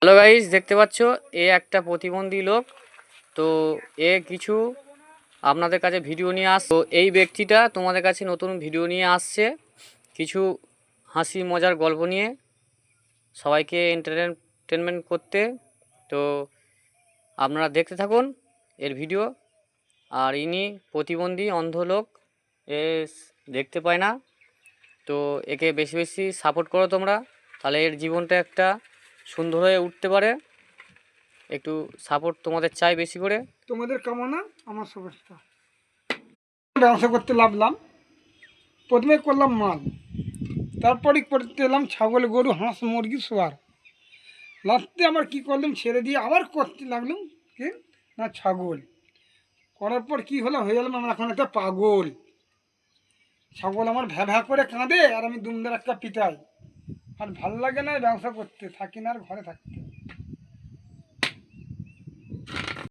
Hello guys, দেখতে পাচ্ছ এ একটা প্রতিবন্ধী লোক। তো এ কিছু আপনাদের কাছে ভিডিও নিয়ে তো এই ব্যক্তিটা তোমাদের কাছে নতুন ভিডিও নিয়ে আসছে, কিছু হাসি মজার গল্প নিয়ে সবাইকে এন্টারটেনমেন্ট করতে। তো আপনারা দেখতে থাকুন এর ভিডিও। আর ইনি প্রতিবন্ধী অন্ধ লোক, এ দেখতে পায় না। তো একে বেশি বেশি সাপোর্ট করো তোমরা, তাহলে এর জীবনটা একটা সুন্দর হয়ে উঠতে পারে। একটু সাপোর্ট তোমাদের চাই বেশি করে। তোমাদের কামনা আমার শুভেচ্ছা। ব্যবসা করতে লাগলাম, প্রথমে করলাম মাল, তারপরে করতে এলাম ছাগল, গরু, হাঁস, মুরগি, শোয়ার। লাস্টে আমার কি করলাম, ছেড়ে দিয়ে আবার করতে লাগলাম কি না ছাগল। করার পর কি হলো, হয়ে গেলাম আমার এখন একটা পাগল। ছাগল আমার ভ্যা ভ্যা করে কাঁদে আর আমি দুমদার একটা পিটাই। আর ভাল লাগে না ব্যবসা করতে, থাকি না আর ঘরে থাকতে।